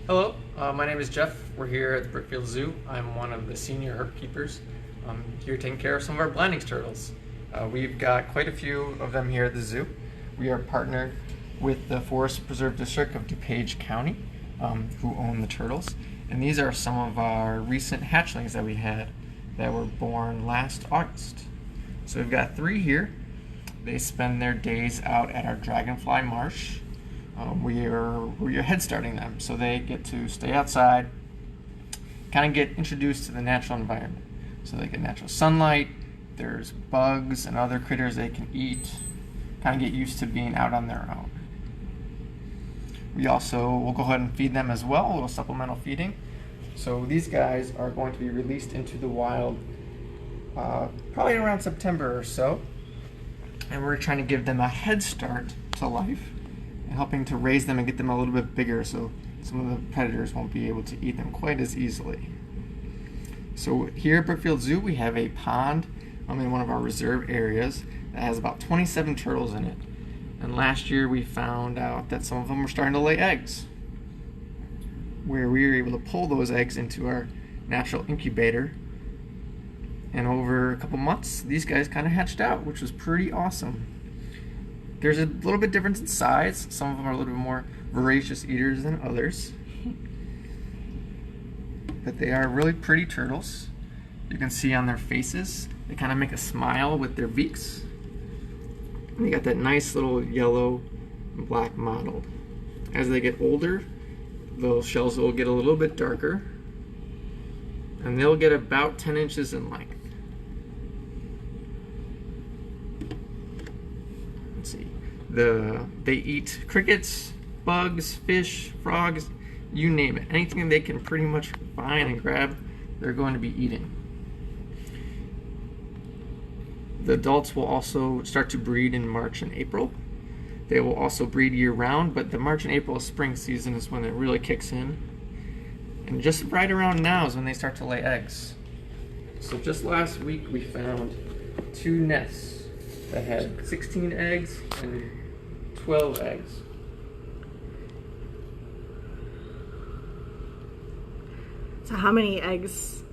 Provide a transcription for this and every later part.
Hello, my name is Jeff. We're here at the Brookfield Zoo. I'm one of the senior herp keepers. I'm here taking care of some of our Blandings turtles. We've got quite a few of them here at the zoo. We are partnered with the Forest Preserve District of DuPage County, who own the turtles. And these are some of our recent hatchlings that we had that were born last August. So we've got 3 here. They spend their days out at our Dragonfly Marsh. We are headstarting them, so they get to stay outside, kind of get introduced to the natural environment. So they get natural sunlight, there's bugs and other critters they can eat, kind of get used to being out on their own. We also will go ahead and feed them as well, a little supplemental feeding. So these guys are going to be released into the wild probably around September or so. And we're trying to give them a head start to life, and helping to raise them and get them a little bit bigger so some of the predators won't be able to eat them quite as easily. So here at Brookfield Zoo, we have a pond in one of our reserve areas that has about 27 turtles in it. And last year we found out that some of them were starting to lay eggs, where we were able to pull those eggs into our natural incubator. And over a couple months, these guys kind of hatched out, which was pretty awesome. There's a little bit difference in size. Some of them are a little bit more voracious eaters than others. But they are really pretty turtles. You can see on their faces, they kind of make a smile with their beaks. And they got that nice little yellow and black mottled. As they get older, the shells will get a little bit darker, and they'll get about 10 inches in length. Let's see. They eat crickets, bugs, fish, frogs, you name it. Anything they can pretty much find and grab, they're going to be eating. The adults will also start to breed in March and April. They will also breed year-round, but the March and April spring season is when it really kicks in. And just right around now is when they start to lay eggs. So just last week we found 2 nests that had 16 eggs and 12 eggs. So how many eggs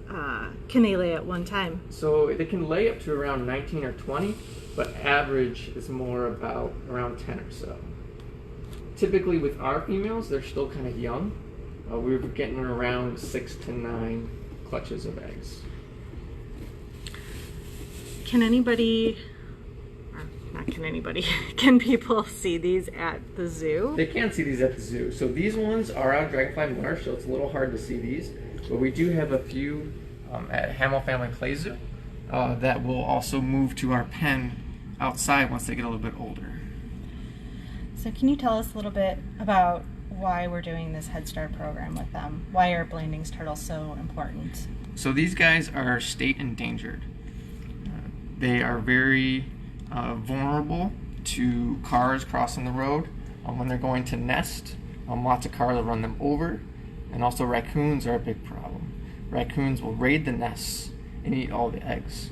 can they lay at one time? So they can lay up to around 19 or 20, but average is more about around 10 or so. Typically with our females, they're still kind of young. We were getting around 6 to 9 clutches of eggs. Can anybody, or not can anybody, can people see these at the zoo? They can see these at the zoo. So these ones are out of Dragonfly Marsh, so it's a little hard to see these. But we do have a few at Hamill Family Play Zoo that will also move to our pen outside once they get a little bit older. So can you tell us a little bit about why we're doing this Headstart program with them? Why are Blandings turtles so important? So these guys are state endangered. They are very vulnerable to cars crossing the road when they're going to nest. Lots of cars will run them over, and also raccoons are a big problem. Raccoons will raid the nests and eat all the eggs.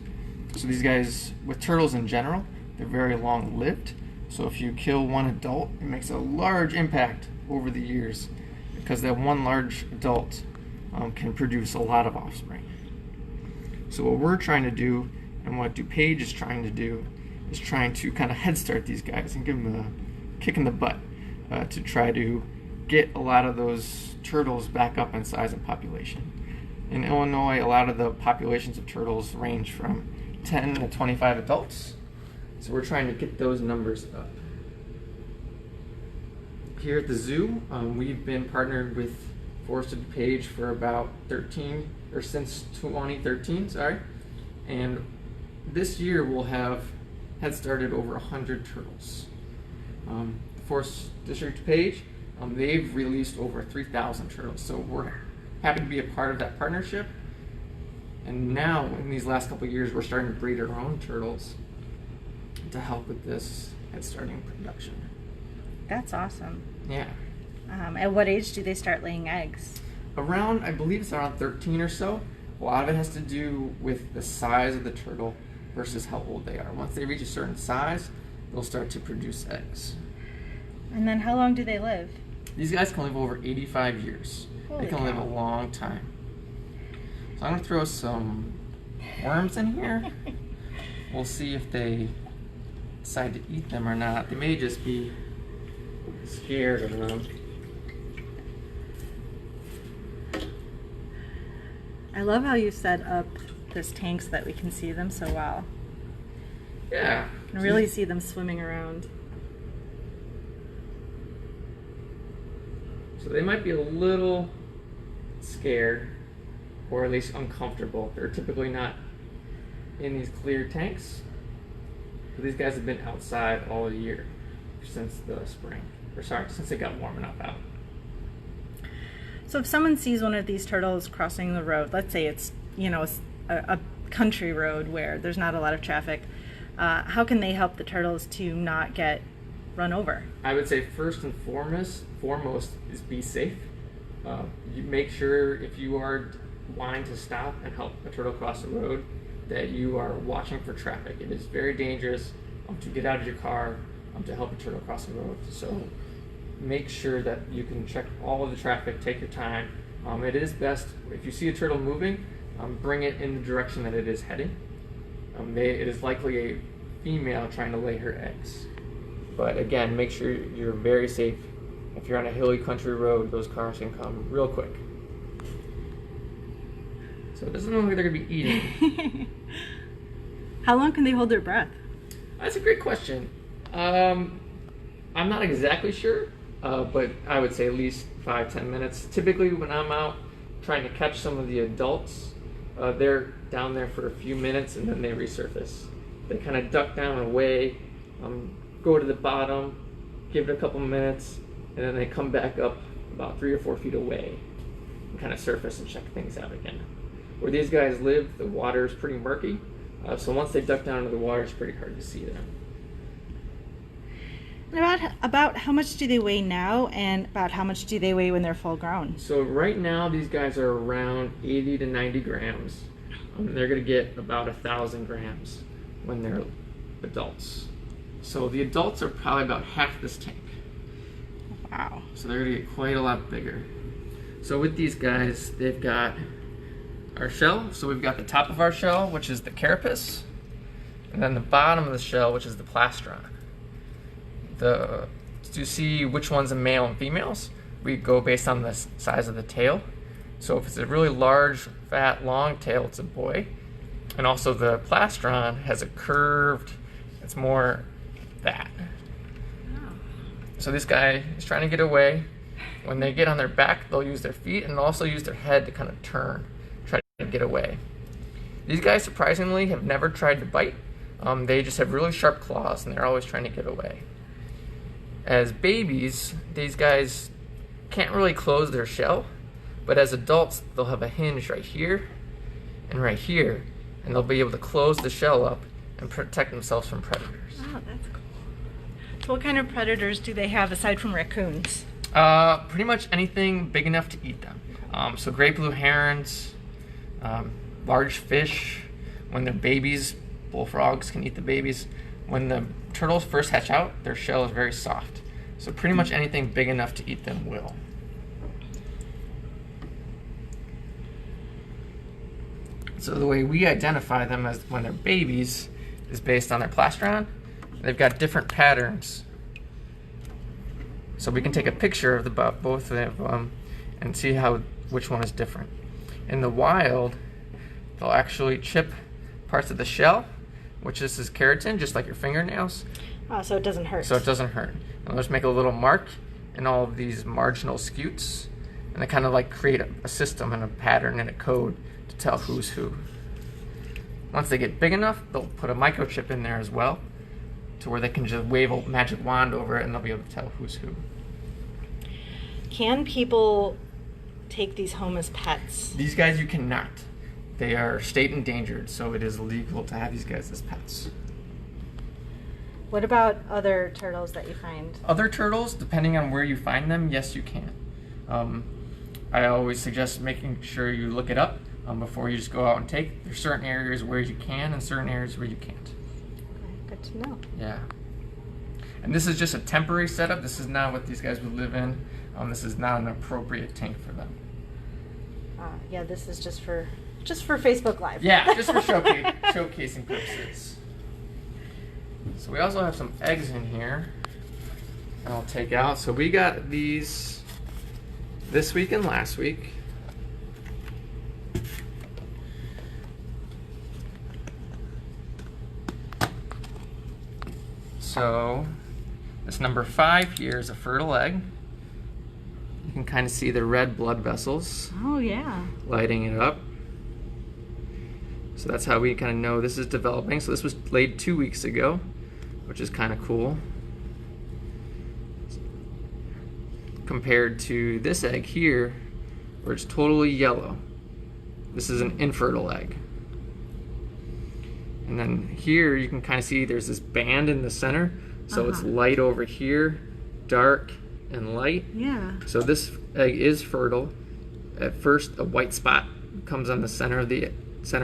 So these guys, with turtles in general, they're very long-lived. So if you kill one adult, it makes a large impact over the years, because that one large adult can produce a lot of offspring. So what we're trying to do, and what DuPage is trying to do, is trying to kind of head start these guys and give them a kick in the butt to try to get a lot of those turtles back up in size and population. In Illinois, a lot of the populations of turtles range from 10 to 25 adults. So we're trying to get those numbers up. Here at the zoo, we've been partnered with Forest of DuPage for about since 2013, and this year we'll have had started over 100 turtles. The Forest District DuPage, they've released over 3,000 turtles, so we're happy to be a part of that partnership. And now, in these last couple of years, we're starting to breed our own turtles to help with this head starting production. That's awesome. Yeah. At what age do they start laying eggs? Around, I believe it's around 13 or so. A lot of it has to do with the size of the turtle versus how old they are. Once they reach a certain size, they'll start to produce eggs. And then how long do they live? These guys can live over 85 years. Holy They can live a cow. long time. So I'm gonna throw some worms in here. We'll see if they decide to eat them or not. They may just be scared of them. I love how you set up this tank so that we can see them so well. Yeah. You can really see them swimming around. So they might be a little scared, or at least uncomfortable. They're typically not in these clear tanks. But these guys have been outside all year since the spring. Or sorry, since it got warm enough out. So if someone sees one of these turtles crossing the road, let's say it's, a country road where there's not a lot of traffic, how can they help the turtles to not get run over? I would say first and foremost is be safe. You make sure if you are wanting to stop and help a turtle cross the road that you are watching for traffic. It is very dangerous to get out of your car to help a turtle cross the road. So make sure that you can check all of the traffic, take your time. It is best if you see a turtle moving, bring it in the direction that it is heading. It is likely a female trying to lay her eggs. But again, make sure you're very safe. If you're on a hilly country road, those cars can come real quick. So it doesn't look like they're going to be eating. How long can they hold their breath? That's a great question. I'm not exactly sure, but I would say at least 5-10 minutes. Typically when I'm out trying to catch some of the adults, they're down there for a few minutes and then they resurface. They kind of duck down and away, go to the bottom, give it a couple minutes, and then they come back up about 3 or 4 feet away and kind of surface and check things out again. Where these guys live, the water is pretty murky, so once they duck down into the water, it's pretty hard to see them. About how much do they weigh now, and about how much do they weigh when they're full grown? So right now, these guys are around 80 to 90 grams. They're going to get about 1,000 grams when they're adults. So the adults are probably about half this tank. Wow. So they're going to get quite a lot bigger. So with these guys, they've got our shell. So we've got the top of our shell, which is the carapace, and then the bottom of the shell, which is the plastron. To see which one's a male and females, we go based on the size of the tail. So if it's a really large, fat, long tail, it's a boy. And also the plastron has a curved, it's more that. So this guy is trying to get away. When they get on their back, they'll use their feet and they'll also use their head to kind of turn, try to get away. These guys, surprisingly, have never tried to bite. They just have really sharp claws and they're always trying to get away. As babies, these guys can't really close their shell, but as adults, they'll have a hinge right here and right here, and they'll be able to close the shell up and protect themselves from predators. Oh, that's cool. So what kind of predators do they have aside from raccoons? Pretty much anything big enough to eat them. So great blue herons, large fish. When they're babies, bullfrogs can eat the babies. When the turtles first hatch out, their shell is very soft. So pretty much anything big enough to eat them will. So the way we identify them as when they're babies is based on their plastron. They've got different patterns. So we can take a picture of both of them and see which one is different. In the wild, they'll actually chip parts of the shell, which is this keratin, just like your fingernails. Oh, so it doesn't hurt. So it doesn't hurt. And they'll just make a little mark in all of these marginal scutes, and they kind of like create a system and a pattern and a code to tell who's who. Once they get big enough, they'll put a microchip in there as well, to where they can just wave a magic wand over it and they'll be able to tell who's who. Can people take these home as pets? These guys you cannot. They are state endangered, so it is illegal to have these guys as pets. What about other turtles that you find? Other turtles, depending on where you find them, yes, you can. I always suggest making sure you look it up before you just go out and take. There's certain areas where you can and certain areas where you can't. Okay, good to know. Yeah. And this is just a temporary setup. This is not what these guys would live in. This is not an appropriate tank for them. Yeah, this is just for Facebook Live. Yeah, just for showcasing purposes. So we also have some eggs in here I'll take out. So we got these this week and last week. So this number 5 here is a fertile egg. You can kind of see the red blood vessels. Oh yeah. Lighting it up. So that's how we kind of know this is developing. So this was laid 2 weeks ago, which is kind of cool. Compared to this egg here, where it's totally yellow. This is an infertile egg. And then here you can kind of see there's this band in the center. So it's light over here, dark and light. Yeah. So this egg is fertile. At first, a white spot comes on the center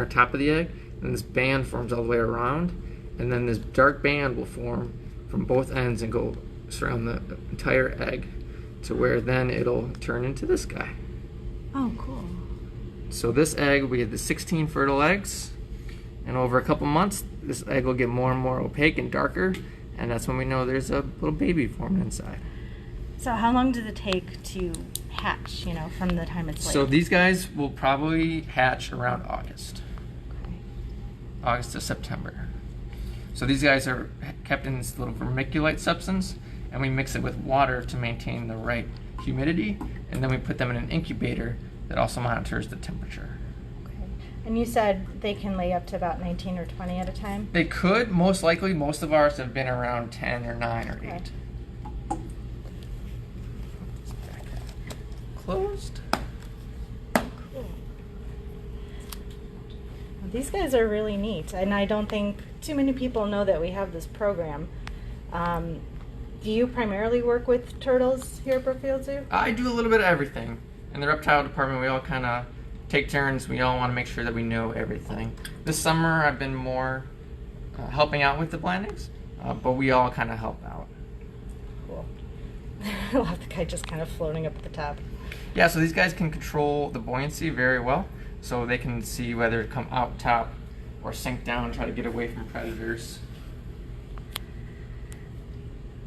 top of the egg, and this band forms all the way around, and then this dark band will form from both ends and go surround the entire egg to where then it'll turn into this guy. Oh, cool. So this egg, we had the 16 fertile eggs, and over a couple months, this egg will get more and more opaque and darker, and that's when we know there's a little baby formed inside. So how long does it take to hatch, from the time it's laid? So these guys will probably hatch around August. Okay. August to September. So these guys are kept in this little vermiculite substance, and we mix it with water to maintain the right humidity, and then we put them in an incubator that also monitors the temperature. Okay. And you said they can lay up to about 19 or 20 at a time? They could, most likely. Most of ours have been around 10 or 9 or 8. Okay. Closed. Cool. These guys are really neat, and I don't think too many people know that we have this program. Do you primarily work with turtles here at Brookfield Zoo? I do a little bit of everything. In the reptile department, we all kind of take turns. We all want to make sure that we know everything. This summer, I've been more helping out with the blandings, but we all kind of help out. Cool. I love the guy just kind of floating up at the top. Yeah, so these guys can control the buoyancy very well, so they can see whether to come out top or sink down and try to get away from predators.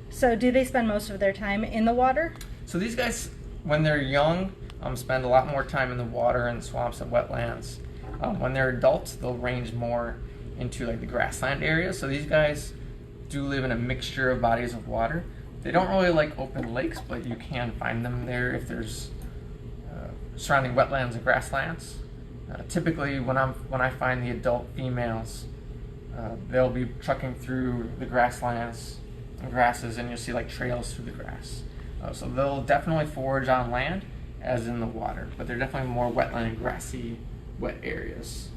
So do they spend most of their time in the water? So these guys, when they're young, spend a lot more time in the water and swamps and wetlands. When they're adults, they'll range more into like the grassland area. So these guys do live in a mixture of bodies of water. They don't really like open lakes, but you can find them there if there's surrounding wetlands and grasslands. Typically, when I find the adult females, they'll be trucking through the grasslands and grasses, and you'll see like trails through the grass. So they'll definitely forage on land as in the water, but they're definitely more wetland and grassy, wet areas.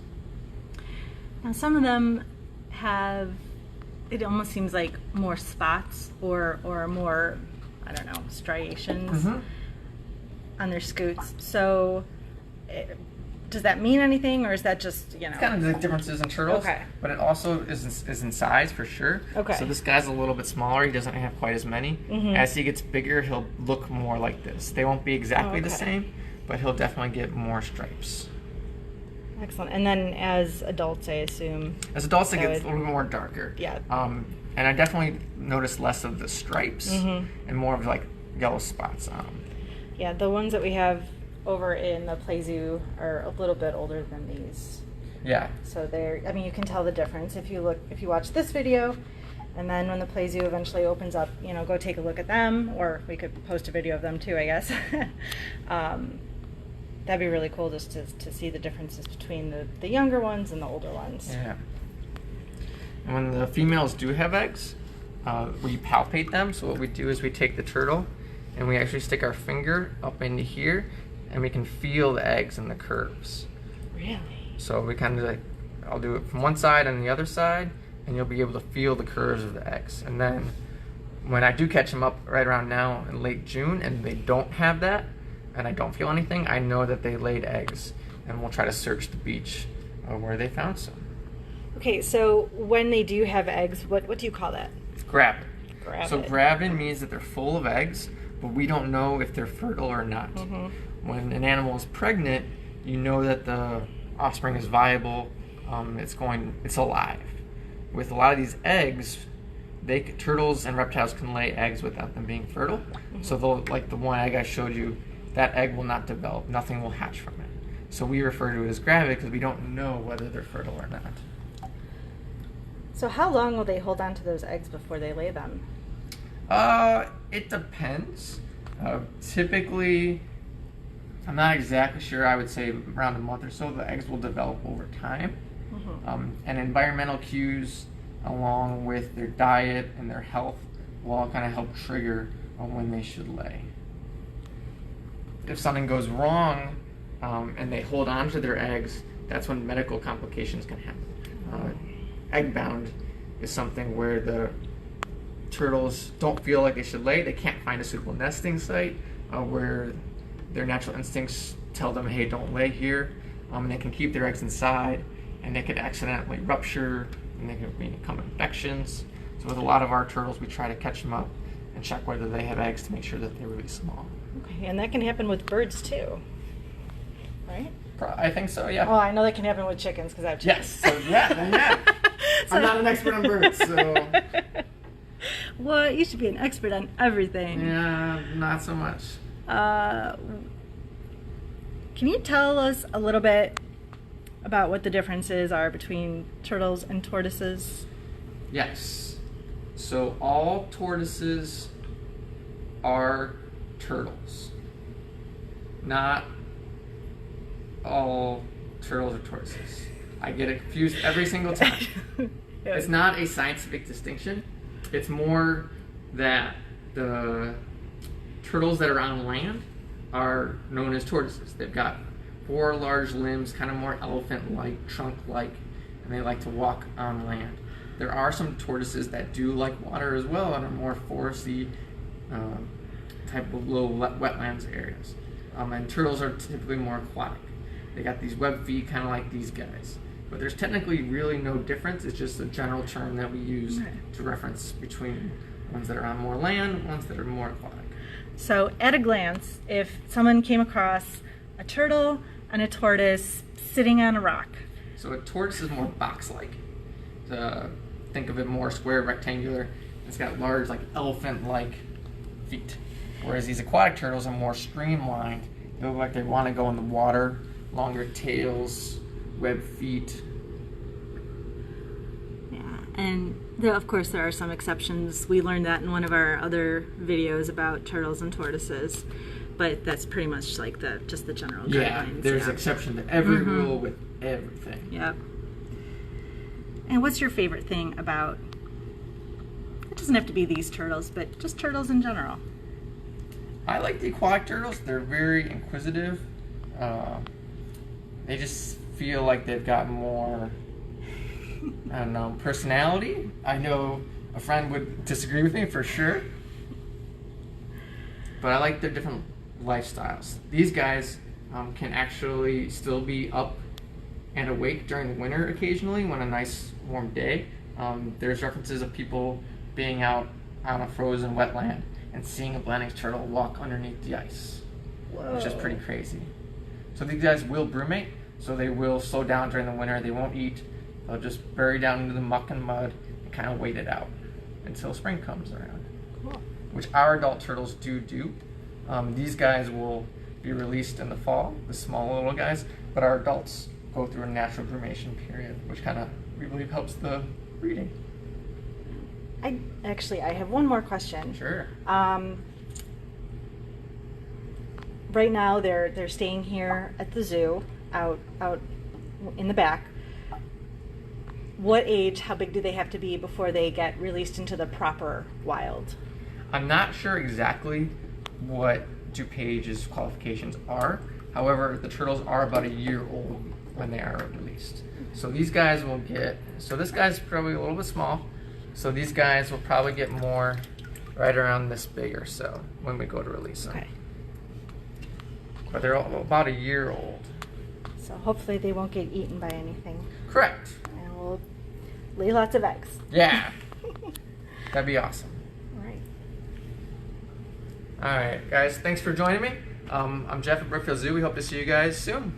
Now some of them have, it almost seems like more spots or more, I don't know, striations on their scutes. So does that mean anything, or is that just, It's kind of the differences in turtles, Okay. but it also is in size for sure. Okay. So this guy's a little bit smaller. He doesn't have quite as many. As he gets bigger, he'll look more like this. They won't be exactly the same, but he'll definitely get more stripes. Excellent. And then as adults, I assume. As adults, it gets a little bit more darker. Yeah. And I definitely noticed less of the stripes and more of like yellow spots on them. Yeah, the ones that we have over in the play zoo are a little bit older than these. Yeah. So they're, I mean, you can tell the difference if you watch this video, and then when the play zoo eventually opens up, go take a look at them, or we could post a video of them too, I guess. That'd be really cool just to see the differences between the younger ones and the older ones. Yeah. And when the females do have eggs, we palpate them. So what we do is we take the turtle and we actually stick our finger up into here, and we can feel the eggs and the curves. Really? So we kind of I'll do it from one side and the other side, and you'll be able to feel the curves of the eggs. And then when I do catch them up right around now in late June and they don't have that, and I don't feel anything, I know that they laid eggs, and we'll try to search the beach where they found some. Okay, so when they do have eggs, what do you call that? It's gravid. Gravid. So gravid means that they're full of eggs, but we don't know if they're fertile or not. When an animal is pregnant, you know that the offspring is viable. It's alive. With a lot of these eggs, turtles and reptiles can lay eggs without them being fertile. So like the one egg I showed you, that egg will not develop. Nothing will hatch from it. So we refer to it as gravid because we don't know whether they're fertile or not. So how long will they hold on to those eggs before they lay them? It depends. Typically, I'm not exactly sure. I would say around a month or so. The eggs will develop over time. And environmental cues, along with their diet and their health, will all kind of help trigger on when they should lay. If something goes wrong and they hold on to their eggs, that's when medical complications can happen. Egg bound is something where the turtles don't feel like they should lay. They can't find a suitable nesting site where their natural instincts tell them, hey, don't lay here. And they can keep their eggs inside, and they could accidentally rupture, and they can become infections. So with a lot of our turtles, we try to catch them up and check whether they have eggs to make sure that they're really small. Okay, and that can happen with birds too, right? I think so, yeah. Well, I know that can happen with chickens because I have chickens. Yes, so yeah. I'm not an expert on birds, so... Well, you should be an expert on everything. Yeah, not so much. Can you tell us a little bit about what the differences are between turtles and tortoises? Yes. So all tortoises are turtles. Not all turtles are tortoises. I get it confused every single time. Yeah. It's not a scientific distinction. It's more that the turtles that are on land are known as tortoises. They've got 4 large limbs, kind of more elephant-like, trunk-like, and they like to walk on land. There are some tortoises that do like water as well and are more foresty type of low wetlands areas. And turtles are typically more aquatic. They got these web feet, kind of like these guys. But there's technically really no difference. It's just a general term that we use to reference between ones that are on more land, ones that are more aquatic. So at a glance, if someone came across a turtle and a tortoise sitting on a rock. So a tortoise is more box-like. Think of it more square, rectangular. It's got large, like elephant-like feet. Whereas these aquatic turtles are more streamlined. They look like they want to go in the water, longer tails, web feet. Yeah, and of course there are some exceptions. We learned that in one of our other videos about turtles and tortoises, but that's pretty much like just the general guidelines. Yeah, there's exception to every rule with everything. Yep. And what's your favorite thing about, it doesn't have to be these turtles, but just turtles in general? I like the aquatic turtles. They're very inquisitive. They just feel like they've got more, I don't know, personality. I know a friend would disagree with me for sure. But I like their different lifestyles. These guys can actually still be up and awake during the winter occasionally when a nice warm day. There's references of people being out on a frozen wetland and seeing a Blanding's turtle walk underneath the ice. Whoa. Which is pretty crazy. So these guys will brumate, so they will slow down during the winter. They won't eat. They'll just bury down into the muck and mud and kind of wait it out until spring comes around. Cool. Which our adult turtles do. These guys will be released in the fall, the small little guys, but our adults go through a natural brumation period, which kind of, we believe, helps the breeding. I have one more question. Sure. Right now they're staying here at the zoo, out in the back. What age, how big do they have to be before they get released into the proper wild? I'm not sure exactly what DuPage's qualifications are. However, the turtles are about a year old when they are released. So these guys will get, so this guy's probably a little bit small. So these guys will probably get more right around this big or so when we go to release them. Okay. But they're all about a year old. So hopefully they won't get eaten by anything. Correct. And we'll lay lots of eggs. Yeah. That'd be awesome. Right. All right, guys, thanks for joining me. I'm Jeff at Brookfield Zoo. We hope to see you guys soon.